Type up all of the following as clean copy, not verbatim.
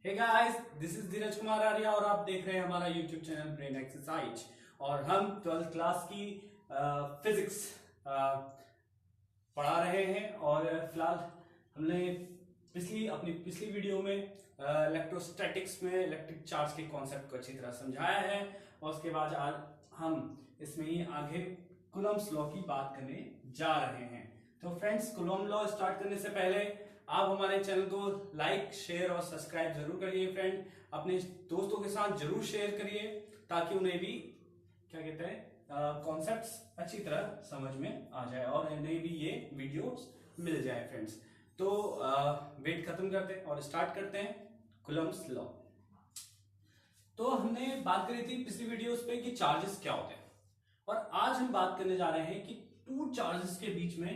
Hey guys, this is धीरज कुमार आर्या और आप देख रहे हैं हमारा यूट्यूब चैनल ब्रेन एक्सरसाइज। और हम 12th क्लास की फिजिक्स पढ़ा रहे हैं। और फिलहाल हमने अपनी पिछली वीडियो में इलेक्ट्रोस्टैटिक्स में इलेक्ट्रिक चार्ज के कॉन्सेप्ट को अच्छी तरह समझाया है। और उसके बाद आज हम इसमें ही आगे कूलम्ब्स लॉ की बात करने जा रहे हैं। तो फ्रेंड्स, कूलम्ब लॉ स्टार्ट करने से पहले आप हमारे चैनल को लाइक, शेयर और सब्सक्राइब जरूर करिए। फ्रेंड, अपने दोस्तों के साथ जरूर शेयर करिए ताकि उन्हें भी क्या कहते हैं कॉन्सेप्ट्स अच्छी तरह समझ में आ जाए और उन्हें भी ये वीडियोस मिल जाए। फ्रेंड्स, तो वेट खत्म करते हैं और स्टार्ट करते हैं कूलम्ब्स लॉ। तो हमने बात करी थी पिछली वीडियोस पे कि चार्जेस क्या होते हैं, और आज हम बात करने जा रहे हैं कि टू चार्जेस के बीच में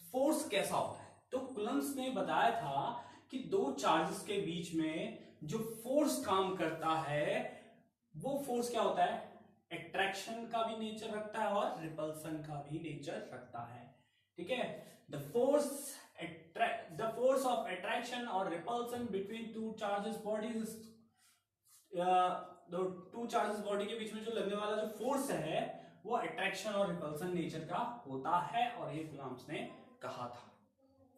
फोर्स कैसा होता है। तो कूलम्ब्स ने बताया था कि दो चार्जेस के बीच में जो फोर्स काम करता है वो फोर्स क्या होता है, अट्रैक्शन का भी नेचर रखता है और रिपल्सन का भी नेचर रखता है। ठीक है, द फोर्स ऑफ अट्रैक्शन और repulsion between two charges bodies, two charges body के बीच में जो लगने वाला जो फोर्स है वो अट्रैक्शन और रिपल्सन नेचर का होता है, और ये कूलम्ब्स ने कहा था।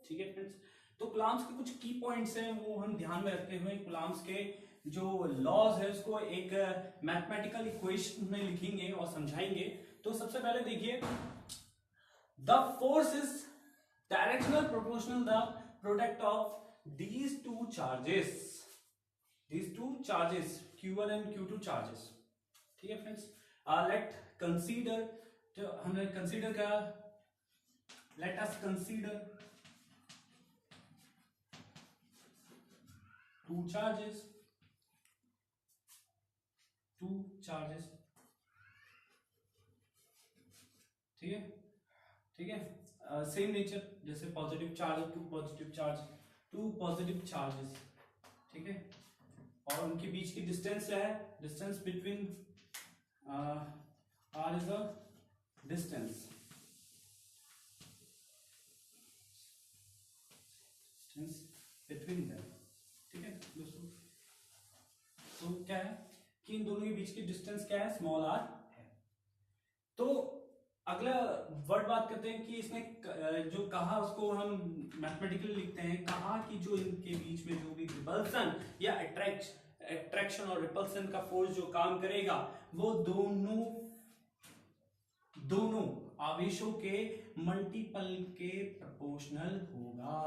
ठीक है फ्रेंड्स, तो कूलम्ब्स के कुछ की पॉइंट्स हैं वो हम ध्यान में रखते हुए कूलम्ब्स के जो लॉज है उसको एक मैथमेटिकल इक्वेशन में लिखेंगे और समझाएंगे। तो सबसे पहले देखिए, the force is directional proportional the product of these two charges Q1 and Q2 charges. ठीक है फ्रेंड्स, लेट कंसीडर, तो हमने कंसीडर किया, let us consider two charges ठीक है, ठीक है, सेम नेचर, जैसे positive charge two positive charges. ठीक है, और उनके बीच की डिस्टेंस क्या है, distance between R is a distance between them. ठीक है दोस्तों, तो क्या है कि इन दोनों के बीच की डिस्टेंस क्या है, स्मॉल आर है। तो अगला वर्ड बात करते हैं कि इसने जो कहा उसको हम मैथमेटिकली लिखते हैं। कहा कि जो इनके बीच में जो भी रिपल्सन या अट्रैक्शन और रिपल्सन का फोर्स जो काम करेगा वो दोनों आवेशों के मल्टीपल के प्रोपोर्शनल होगा।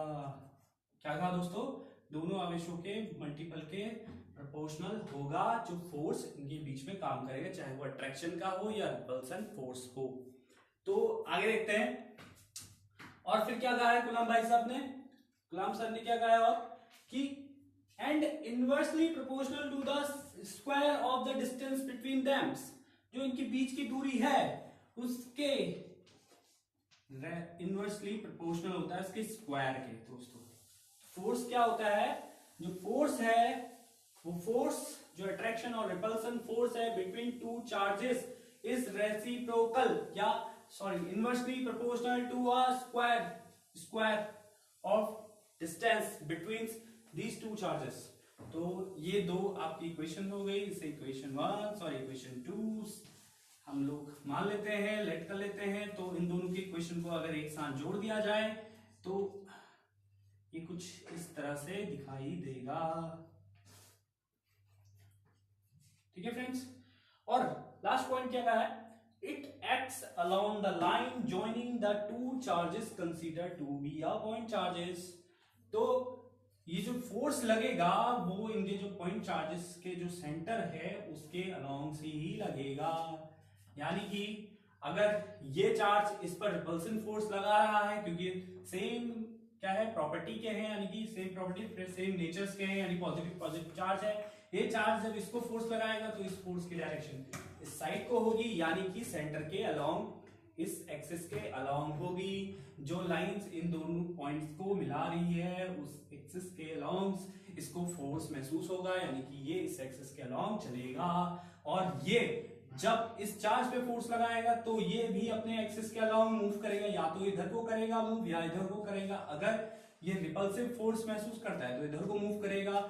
क्या कहा दोस्तों, दोनों आवेशों के मल्टीपल के प्रोपोर्शनल होगा जो फोर्स इनके बीच में काम करेगा, चाहे वो अट्रैक्शन का हो या रिपल्सन फोर्स हो। तो आगे देखते हैं, और फिर क्या कहा है कूलम्ब भाई साहब ने, कूलम्ब सर ने क्या कहा है और कि and inversely proportional to the square of the distance between them, जो इनके बीच की दूरी है उसके इनवर्सली प्रोपोर्शनल होता है इसके स्क्वायर के। दोस्तों, फोर्स क्या होता है, जो फोर्स है वो फोर्स जो अट्रैक्शन और रिपल्सन फोर्स है between two charges is reciprocal या inversely proportional to a square of distance between these two charges. तो ये दो आपकी इक्वेशन हो गई, इसे इक्वेशन 1 और इक्वेशन 2 हम लोग मान लेते हैं, लेट कर लेते हैं। तो इन दोनों की इक्वेशन को अगर एक साथ जोड़ दिया जाए तो ये कुछ इस तरह से दिखाई देगा। ठीक है फ्रेंड्स, और लास्ट पॉइंट क्या कहा है, it acts along the line joining the two charges consider to be a point charges. तो ये जो फोर्स लगेगा वो इनके जो पॉइंट चार्जेस के जो सेंटर है उसके अलोंग से ही लगेगा। यानी कि अगर ये चार्ज इस पर रिपल्सन फोर्स लगा रहा है क्योंकि सेम क्या है, प्रॉपर्टी के हैं, यानी कि सेम प्रॉपर्टी सेम नेचर्स के हैं, यानी पॉजिटिव चार्ज है। ये चार्ज जब इसको फोर्स लगाएगा तो इस फोर्स की डायरेक्शन इस साइड को होगी, यानी कि सेंटर के अलोंग, इस एक्सिस के अलोंग होगी। जो लाइंस इन दोनों पॉइंट्स को मिला रही है उस एक्सिस के अलोंग इसको फोर्स महसूस होगा, यानी कि ये इस एक्सिस के अलोंग चलेगा। और ये जब इस चार्ज पे फोर्स लगाएगा तो ये भी अपने एक्सिस के अलोंग मूव करेगा, या तो इधर को करेगा मूव या इधर को करेगा। अगर ये रिपल्सिव फोर्स महसूस करता है तो इधर को मूव करेगा,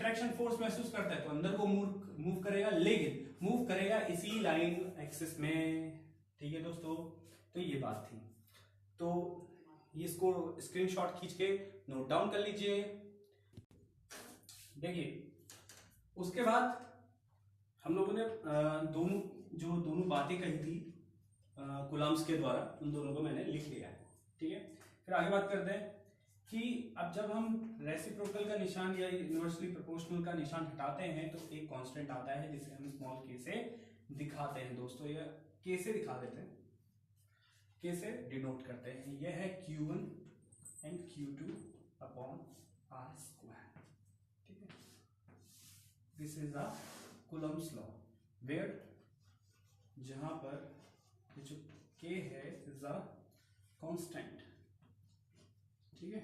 अट्रैक्शन फोर्स महसूस करता है तो अंदर को मूव करेगा, लेकिन मूव करेगा इसी लाइन एक्सिस में। ठीक है दोस्तों, तो ये बात थी। तो इसको स्क्रीनशॉट खींच के नोट डाउन कर लीजिए। देखिए उसके बाद हम लोगों ने दोनों बातें कही थी कूलम्ब्स के द्वारा, उन दोनों को मैंने लिख लिया है। ठीक है, फिर आगे बात करते हैं कि अब जब हम रेसिप्रोकल का निशान या इनवर्सली प्रोपोर्शनल का निशान हटाते हैं तो एक कांस्टेंट आता है जिसे हम स्मॉल के से दिखाते हैं दोस्तों, या के से दिखा देते हैं, के से डिनोट करते हैं। यह है Q1 and Q2 upon R square. ठीक है, this is the Coulomb's law, where जहां पर जो K है इज अ कांस्टेंट। ठीक है,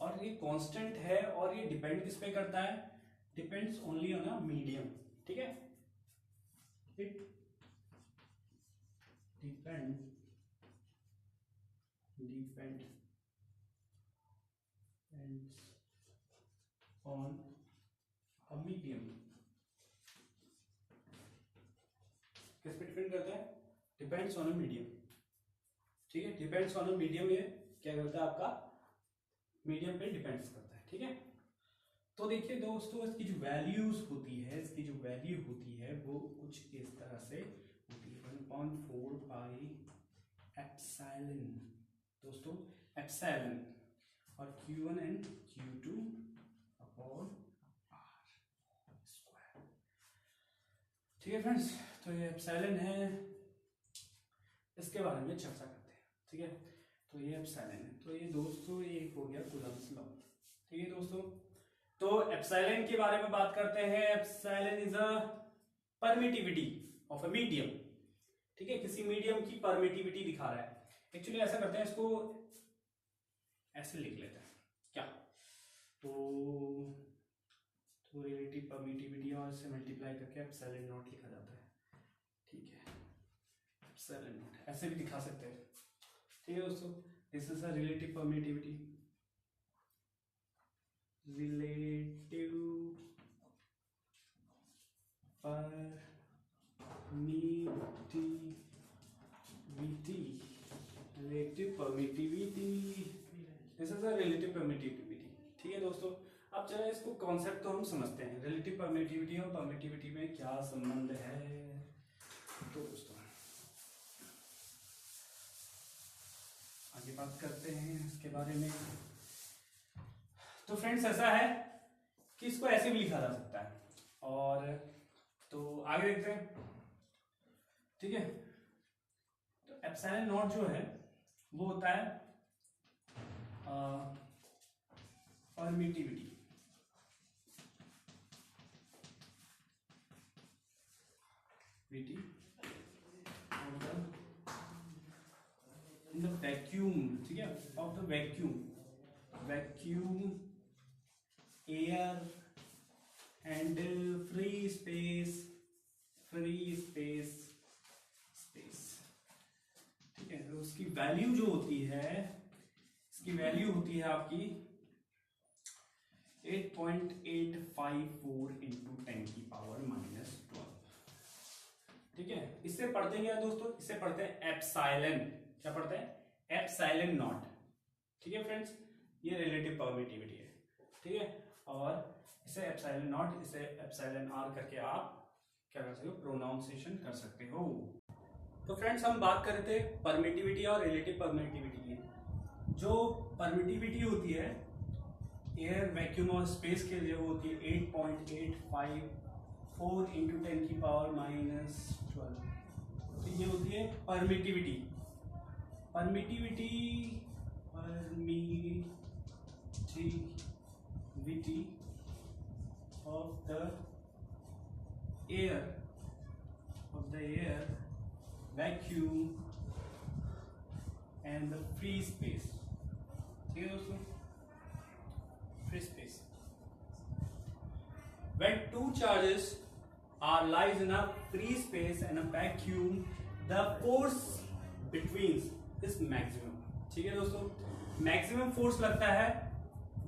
और ये कांस्टेंट है और ये डिपेंड किस पे करता है, depends only on a medium. ठीक है, it depend on a medium. किस पे डिपेंड करता है, डिपेंड्स ऑन अ मीडियम। ठीक है, डिपेंड्स ऑन अ मीडियम, ये क्या करता है आपका मीडियम पे डिपेंड्स करता है। ठीक है, तो देखिए दोस्तों इसकी जो वैल्यूज होती है, इसकी जो वैल्यू होती है वो कुछ इस तरह से होती है, 1/4 पाई एप्सिलॉन दोस्तों, एप्सिलॉन और Q1 and Q2 upon R square. ठीक है फ्रेंड्स, तो ये एप्सिलॉन है, इसके बारे में चर्चा करते हैं। ठीक है, तो ये एप्सिलॉन है, तो ये दोस्तों ये हो गया कूलम्ब्स लॉ। ठीक है दोस्तों, तो एप्सिलॉन के बारे में बात करते हैं। Epsilon is a permittivity of a medium. ठीक है, किसी मीडियम की परमिटिविटी दिखा रहा है। एक्चुअली ऐसा करते हैं, इसको ऐसे लिख लेते हैं क्या, तो रिलेटिव परमिटिविटी और इससे मल्टीप्लाई करके एप्सिलॉन नॉट लिखा जाता है। ठीक है, एप्सिलॉन नॉट ऐसे भी दिखा सकते हैं। ठीक है दोस्तों, this is a relative permittivity, relative permittivity, this is a relative permittivity. ठीक है दोस्तों, अब जरा इसको कॉन्सेप्ट तो हम समझते हैं, रिलेटिव परमिटिविटी और परमिटिविटी में क्या संबंध है। तो दोस्तों आगे बात करते हैं इसके बारे में। तो फ्रेंड्स ऐसा है कि इसको ऐसे भी लिखा जा सकता है, और तो आगे देखते हैं। ठीक है, तो एप्सिलॉन नॉट जो है वो होता है परमिटिविटी, इन द वैक्यूम। ठीक है, of the vacuum air and free space. ठीक है, तो उसकी वैल्यू जो होती है, इसकी वैल्यू होती है आपकी 8.854 इंटू 10⁻⁻12। ठीक है, इससे पढ़ते हैं क्या दोस्तों, इससे पढ़ते हैं एप्सिलॉन। क्या पढ़ते हैं, एप्सिलॉन नॉट। ठीक है फ्रेंड्स, ये रिलेटिव परमिटिविटी है। ठीक है, और इसे एप्सिलॉन नॉट, इसे एप्सिलॉन आर करके आप क्या कर सकते हो, प्रोनाउंसिएशन कर सकते हो। तो फ्रेंड्स हम बात कर रहे थे परमिटिविटी और रिलेटिव परमिटिविटी की। जो परमिटिविटी होती है एयर, वैक्यूम और स्पेस के लिए वो होती है 8.854 इंटू 10⁻⁻12। तो ये होती है permittivity. Of the air, vacuum and the free space. ठीक है दोस्तों, free space. When two charges are lies in a free space and a vacuum, the force between is maximum. ठीक है दोस्तों, मैक्सिमम फोर्स लगता है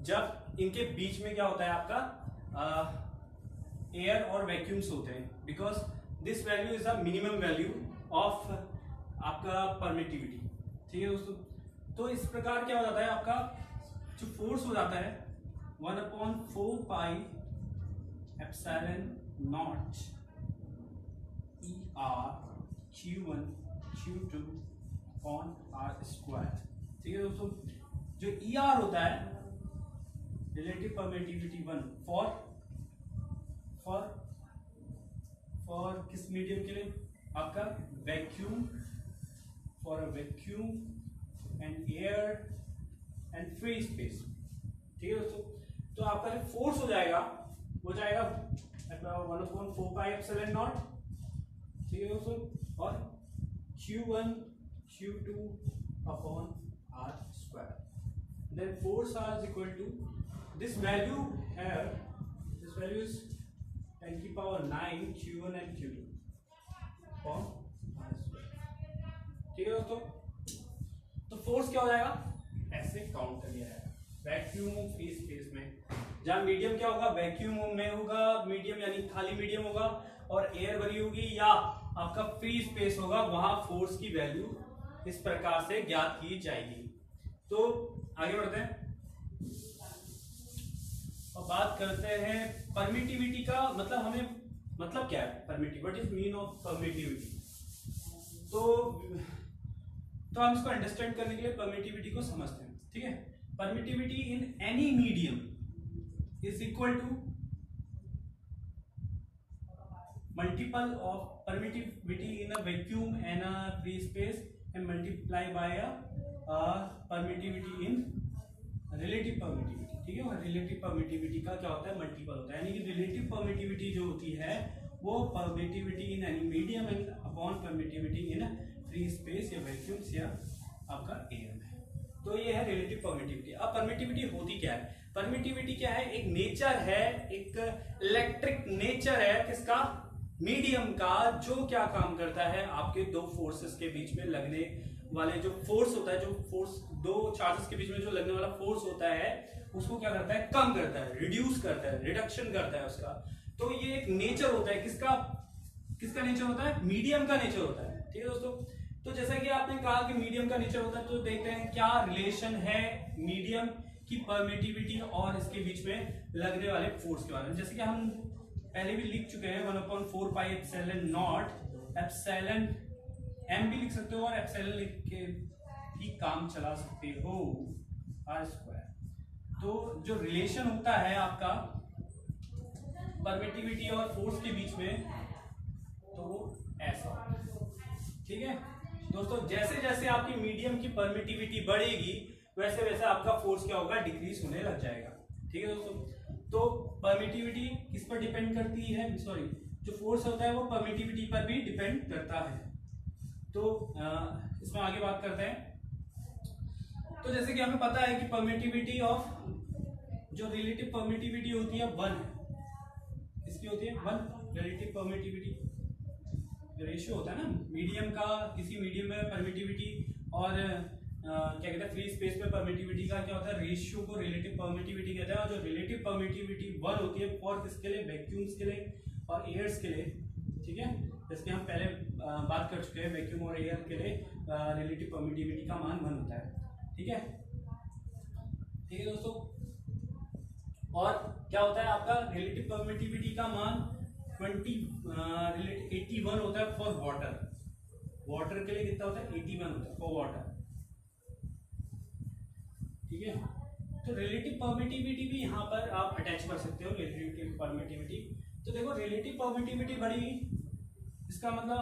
जब इनके बीच में क्या होता है आपका एयर और वैक्यूम्स होते हैं, because this value is the minimum value of आपका परमिटिविटी। ठीक है दोस्तों, तो इस प्रकार क्या हो जाता है, आपका जो फोर्स हो जाता है 1/4 pi epsilon not ER Q1 Q2 upon R square. ठीक है दोस्तों, जो ER होता है रिलेटिव परमिटिविटी 1 फॉर किस मीडियम के लिए, आपका vacuum, for a vacuum and air and free space. ठीक है दोस्तों, तो आपका जो फोर्स हो जाएगा वो जाएगा 1/4 पाई एप्सिलॉन नॉट। ठीक है दोस्तों, और Q1 Q2 upon R square. Then force R is equal to this value here. This value is 10⁹ Q1 and Q2 upon R square। ठीक है दोस्तों, तो फोर्स क्या हो जाएगा, ऐसे काउंट कर लिया जाएगा वैक्यूम फ्री स्पेस में। जहां मीडियम क्या होगा, वैक्यूम में होगा मीडियम, यानी खाली मीडियम होगा, और एयर भरी होगी या आपका फ्री स्पेस होगा, वहां फोर्स की वैल्यू इस प्रकार से ज्ञात की जाएगी। तो आगे बढ़ते हैं और बात करते हैं परमिटिविटी का मतलब, हमें मतलब क्या है permittivity, what is mean of permittivity. तो हम इसको अंडरस्टैंड करने के लिए परमिटिविटी को समझते हैं। ठीक है, permittivity in any medium is equal to multiple of permittivity in a vacuum and a free space and multiply by a permittivity in relative permittivity। ठीक है, और relative permittivity का क्या होता है, मल्टीपल होता है, यानी कि relative permittivity जो होती है वो permittivity in any medium and upon permittivity in free space या vacuums या आपका air में। तो ये है relative permittivity। अब permittivity होती क्या है, परमिटिविटी क्या है, एक नेचर है, एक इलेक्ट्रिक नेचर है किसका, मीडियम का, जो क्या काम करता है, आपके दो फोर्सेस के बीच में लगने वाले जो फोर्स होता है, जो फोर्स दो चार्जेस के बीच में जो लगने वाला फोर्स होता है उसको क्या करता है, कम करता है, रिड्यूस करता है, रिडक्शन करता है उसका। तो ये एक नेचर होता है किसका नेचर होता है, मीडियम का नेचर होता है। ठीक है दोस्तों, तो जैसा कि आपने कहा कि मीडियम का नेचर होता है, तो देखते हैं क्या रिलेशन है मीडियम की परमिटिविटी और इसके बीच में लगने वाले फोर्स के बारे में। जैसे कि हम पहले भी लिख चुके हैं 1/4 pi epsilon not, epsilon m भी लिख सकते हो और एप्सिलॉन लिख के भी काम चला सकते हो, R स्क्वायर। तो जो रिलेशन होता है आपका परमिटिविटी और फोर्स के बीच में, तो वो ऐसा। ठीक है दोस्तों, जैसे जैसे आपकी मीडियम की परमिटिविटी बढ़ेगी वैसे वैसे आपका फोर्स क्या होगा, डिक्रीज होने लग जाएगा। ठीक है दोस्तों, तो परमिटिविटी किस पर डिपेंड करती है, सॉरी जो फोर्स होता है वो परमिटिविटी पर भी डिपेंड करता है। तो इसमें आगे बात करते हैं। तो जैसे कि हमें पता है कि परमिटिविटी ऑफ, जो रिलेटिव परमिटिविटी होती है 1 है, इसकी होती है 1 रिलेटिव परमिटिविटी, रेशियो होता है ना मीडियम का, किसी मीडियम में परमिटिविटी और क्या कहते हैं फ्री स्पेस में परमिटिविटी का क्या होता है, रेशियो को रिलेटिव परमिटिविटी कहते हैं। और जो रिलेटिव परमिटिविटी 1 होती है फॉर किसके लिए, वैक्यूम्स के लिए और एयर्स के लिए। ठीक है, जैसे हम पहले बात कर चुके हैं, वैक्यूम और एयर के लिए रिलेटिव परमिटिविटी का मान 1 होता है। ठीक है दोस्तों, और क्या होता है आपका रिलेटिव परमिटिविटी का मान 81 होता है फॉर वाटर के लिए कितना होता है, 81 होता है फॉर वाटर। ठीक है, तो रिलेटिव परमिटिविटी भी यहाँ पर आप अटैच कर सकते हो, रिलेटिव परमिटिविटी। तो देखो रिलेटिव परमिटिविटी बढ़ी, इसका मतलब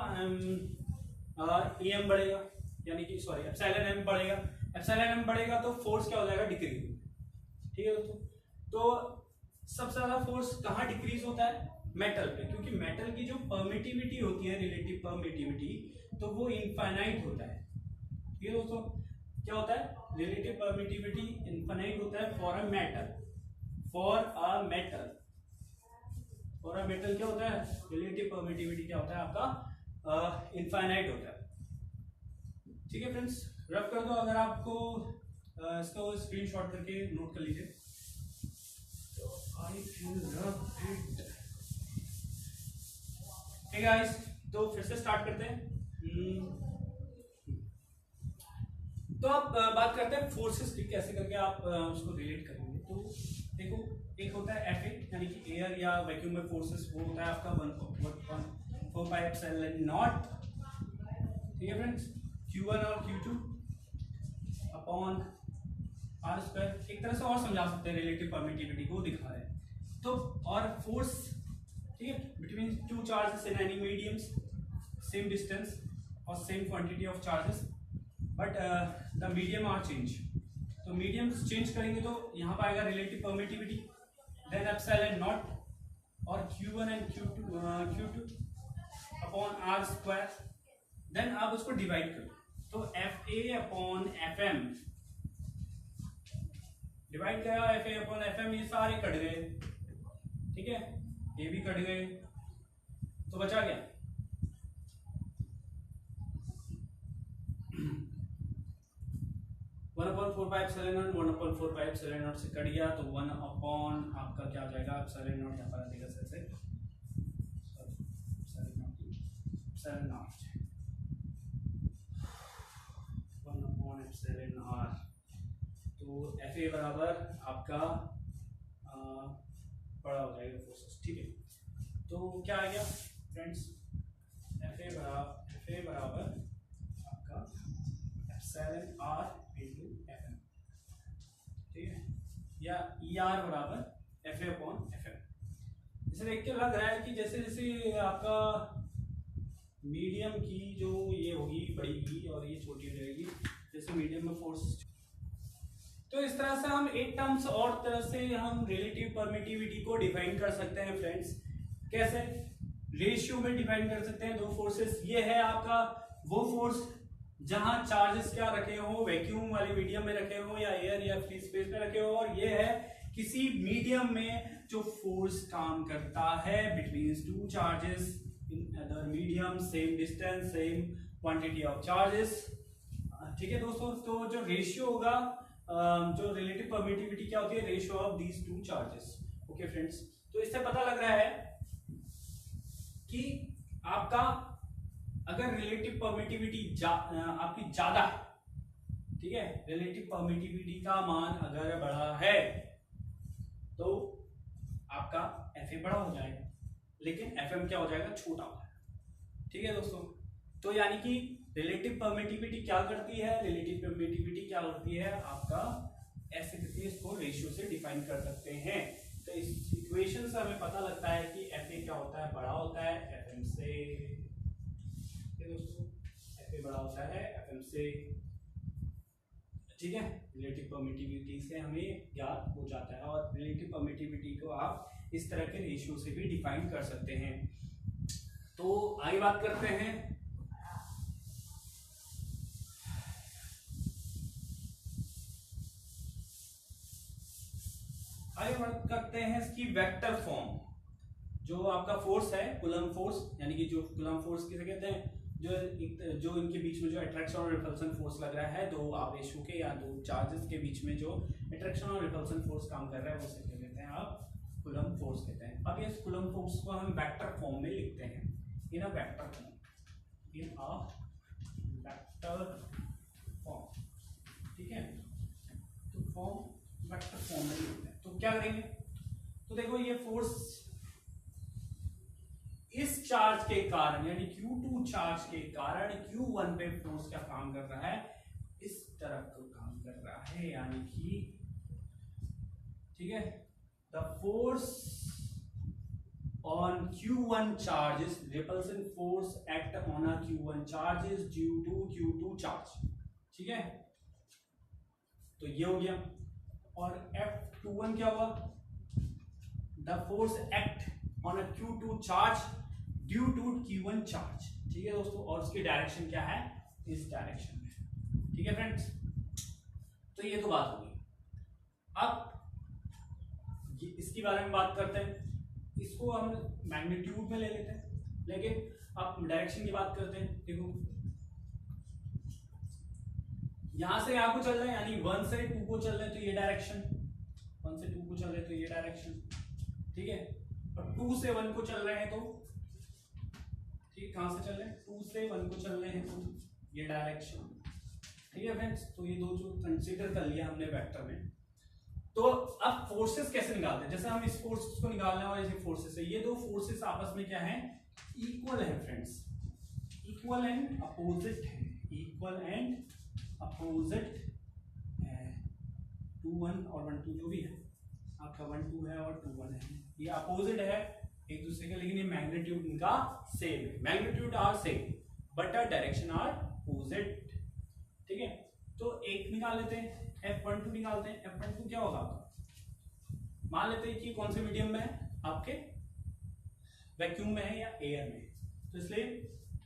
एम बढ़ेगा, यानी कि सॉरी एप्सिलॉन एम बढ़ेगा, एप्सिलॉन एम बढ़ेगा तो फोर्स क्या हो जाएगा, डिक्रीज। ठीक है दोस्तों, तो सबसे ज्यादा फोर्स कहाँ डिक्रीज होता है, मेटल पे, क्योंकि मेटल की जो परमिटिविटी होती है रिलेटिव परमिटिविटी, तो वो इनफाइनाइट होता है। ठीक है दोस्तों, क्या होता है, रिलेटिव परमिटिविटी इनफाइनाइट होता है for a metal, for a metal क्या होता है, रिलेटिव परमिटिविटी क्या होता है आपका, इनफाइनाइट होता है। ठीक है फ्रेंड्स, रफ कर दो, अगर आपको इसको स्क्रीनशॉट करके नोट कर लीजिए। तो I feel rough hey guys, तो फिर से स्टार्ट करते हैं। तो आप बात करते हैं फोर्सेस की, कैसे करके आप उसको रिलेट करेंगे। तो देखो, एक होता है एफ ए यानी कि एयर या वैक्यूम में फोर्सेस, वो होता है आपका 1/4πε0, ठीक है फ्रेंड्स, Q1 और Q2 अपॉन आर स्क्वायर। एक तरह से और समझा सकते हैं, रिलेटिव परमिटिविटी को दिखा रहे हैं। तो और फोर्स, ठीक है, between two charges in any mediums, same distance और same quantity of charges, but the medium are change. तो मीडियम्स चेंज करेंगे तो यहाँ पर आएगा relative permittivity, then epsilon naught और Q1 and Q2 upon R square. Then आप उसको डिवाइड करो, तो F A upon F M divide करा, F A upon F M, ये सारे कट गए, ठीक है, ये भी कट गए, तो बचा क्या 1/4πε0, 1/4πε0 से कट गया, तो 1 अपॉन आपका क्या आ जाएगा, एप्सिलॉन नॉट यहाँ पर आ जाएगा, से epsilon naught 1 upon epsilon R. तो एफ ए बराबर आपका बड़ा हो जाएगा फोर्सेस, ठीक है। तो क्या आ गया फ्रेंड्स, एफ ए बराबर आपका epsilon R into F M, ठीक है, या ई आर बराबर F A upon F M. इसे देख के लग रहा है कि जैसे जैसे आपका मीडियम की जो ये होगी बढ़ेगी और ये छोटी हो जाएगी, जैसे मीडियम में फोर्स। तो इस तरह से हम एक टर्म्स और तरह से हम रिलेटिव परमिटिविटी को डिफाइन कर सकते हैं फ्रेंड्स। कैसे? रेशियो में डिफाइन कर सकते हैं दो फोर्सेस। ये है आपका वो फोर्स जहां चार्जेस क्या रखे हो, वैक्यूम वाले मीडियम में रखे हो या एयर या फ्री स्पेस में रखे हो, और ये है किसी मीडियम में जो फोर्स काम करता है between two charges in other medium, same distance, same quantity of charges, ठीक है दोस्तों। तो जो रेशियो होगा, जो रिलेटिव परमिटिविटी क्या होती है, ratio of these two charges. Okay friends, तो इससे पता लग रहा है कि आपका अगर रिलेटिव परमिटिविटी आपकी ज्यादा है, ठीक है, रिलेटिव परमिटिविटी का मान अगर बड़ा है तो आपका एफ ए बड़ा हो जाएगा, लेकिन एफ एम क्या हो जाएगा, छोटा हो जाएगा, ठीक है दोस्तों। तो यानी कि रिलेटिव परमिटिविटी क्या करती है, रिलेटिव परमिटिविटी क्या होती है आपका, ऐसे करके इसको रेशियो से डिफाइन कर सकते हैं। तो इस इक्वेशन से हमें पता लगता है कि एफ ए क्या होता है, बड़ा होता है एफ एम से, दोस्तों एफ ए बड़ा होता है एफ एम से, ठीक है। रिलेटिव परमिटिविटी से हमें ज्ञात हो जाता है, और रिलेटिव परमिटिविटी को आप इस तरह के रेशियो से भी डिफाइन कर सकते हैं। तो आगे बात करते हैं, इसकी वेक्टर फॉर्म। जो आपका फोर्स है कूलम्ब फोर्स, यानी कि जो कूलम्ब फोर्स किसे कहते हैं, जो इनके बीच में जो अट्रैक्शन और रिपल्सन फोर्स लग रहा है, दो आवेशों के या दो चार्जेस के बीच में जो अट्रैक्शन और रिपल्सन फोर्स काम कर रहा है, उसे क्या कहते हैं आप, कूलम्ब फोर्स कहते हैं। अब इस कूलम्ब फोर्स को हम वेक्टर फॉर्म में लिखते हैं, in a vector form, in a vector form, ठीक है। तो फॉर्म वेक्टर फॉर्म में लिखते हैं। तो क्या करेंगे, तो देखो ये फोर्स इस चार्ज के कारण, यानी Q2 चार्ज के कारण Q1 पे फोर्स क्या काम कर रहा है, इस तरफ को काम कर रहा है, यानी कि, ठीक है, the force on Q1 charges, repulsion force act on a Q1 charges due to Q2 charge, ठीक है। तो ये हो गया। और F21 क्या हुआ, the force act on a Q2 charge due to Q1 charge, ठीक है दोस्तों। और उसकी डायरेक्शन क्या है, इस डायरेक्शन में, ठीक है फ्रेंड्स। तो ये तो बात होगी। अब इसके बारे में बात करते हैं, इसको हम मैग्नीट्यूड में ले लेते हैं, लेकिन अब डायरेक्शन की बात करते हैं। देखो यहां से यहां को चल रहे हैं, यानी 1 से 2 को चल रहे हैं तो ये डायरेक्शन, 1 से 2 को चल रहे हैं तो ये डायरेक्शन, ठीक है। और 2 से 1 को चल रहे हैं तो ठीक है, कहाँ से चल रहे हैं, 2 से 1 को चल रहे हैं, तो ये डायरेक्शन। ठीक है फ्रेंड्स, तो ये दो जो कंसीडर कर लिया हमने वेक्टर में। तो अब फोर्सेस कैसे निकालते हैं, जैसे हम इस फोर्सेस को निकालने और इस फोर्सेस है, ये दो फोर्सेस आपस में क्या है, इक्वल है फ्रेंड्स, इक्वल एंड अपोजिट है, इक्वल एंड अपोजिट है। 2 1 और 1 2 जो भी है आपका, 1 2 है और 2 1 है, ये अपोजिट है एक दूसरे के, लेकिन ये मैग्नीट्यूड इनका सेम है, magnitude are same but direction are opposite. ठीक है, तो एक निकाल लेते हैं, F12 निकालते हैं। F12 क्या होगा आपका, मान लेते हैं कि कौन से मीडियम में है, आपके वैक्यूम में है या एयर में, तो इसलिए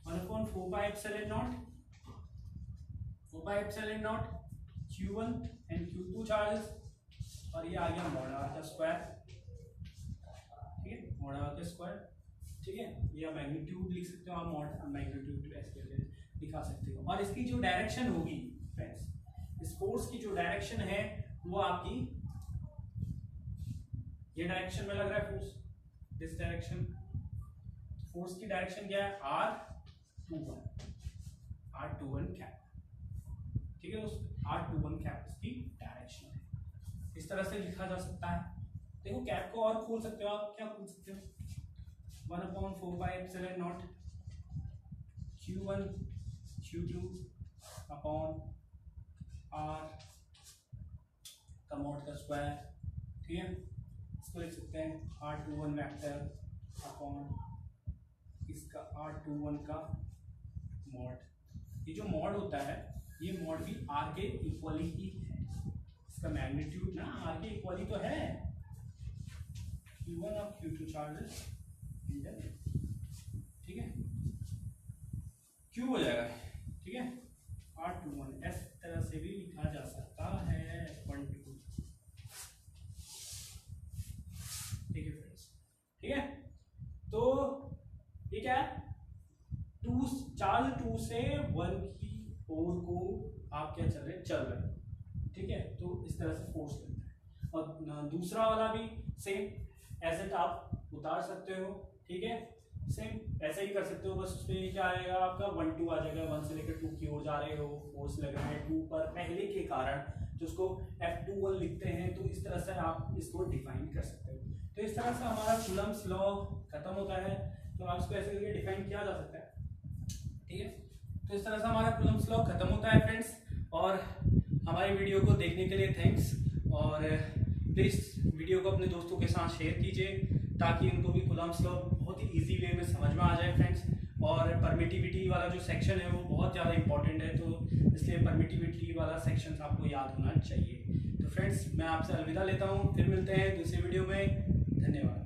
1/4 pi epsilon not, 4 pi epsilon not Q1 and Q2 charges, और ये आ गया मॉड आर का स्क्वायर। ठीक है, मॉड आर का स्क्वायर। ठीक है, या मैग्नीट्यूड लिख सकते हो आप, मॉड मैग्नीट्यूड ऐसे दिखा सकते हो। और इसकी जो डायरेक्शन होगी फ्रेंड्स, इस फोर्स की जो डायरेक्शन है वो आपकी ये डायरेक्शन में लग रहा है फोर्स, दिस डायरेक्शन, फोर्स की डायरेक्शन क्या है, R21, R21 कैप। ठीक है दोस्तों, R21 कैप इसकी डायरेक्शन है, इस तरह से लिखा जा सकता है। देखो कैप को और खोल सकते हो आप, क्या खोल सकते हो, 1/4 pi epsilon not Q1 Q2 upon R का मॉड का स्क्वायर। ठीक है, इसको लिख सकते हैं R21 वेक्टर अपॉन इसका R21 का मॉड। ये जो मॉड होता है, ये मॉड भी R के इक्वली ही है, इसका मैग्नीट्यूड ना R के इक्वली तो है, Q1 और Q2 चार्जेस इंटर। ठीक है, Q हो जाएगा। ठीक है, R21 इस तरह से भी लिखा जा सकता है, 1 2। ठीक है फ्रेंड्स, ठीक है, तो ये क्या है, 2 चार्ज 2 से 1 की ओर को आप क्या चल रहे हैं। ठीक है, तो इस तरह से फोर्स लगता है, और दूसरा वाला भी सेम एज इट आप उतार सकते हो। ठीक है, सेम ऐसे ही कर सकते हो, बस उसमें क्या आएगा आपका 1 2 आ जाएगा, 1 से लेकर 2 की ओर जा रहे हो, फोर्स लग रहा है 2 पर पहले के कारण, जो उसको F21 लिखते हैं, तो इस तरह से आप इसको डिफाइन कर सकते हो। तो इस तरह से हमारा कूलम्ब्स लॉ खत्म होता है, तो आप इसको ऐसे करके डिफाइन किया जा सकता है। ठीक है, तो इस तरह से हमारा कूलम्ब्स लॉ खत्म होता है फ्रेंड्स। और हमारी वीडियो को देखने के लिए थैंक्स, और प्लीज़ वीडियो को अपने दोस्तों के साथ शेयर कीजिए, ताकि उनको भी कूलम्ब्स लॉ बहुत ही इजी वे में समझ में आ जाए फ्रेंड्स। और परमिटिविटी वाला जो सेक्शन है वो बहुत ज़्यादा इंपॉर्टेंट है, तो इसलिए परमिटिविटी वाला सेक्शन आपको याद होना चाहिए। तो फ्रेंड्स, मैं आपसे अलविदा लेता हूँ, फिर मिलते हैं दूसरी वीडियो में। धन्यवाद।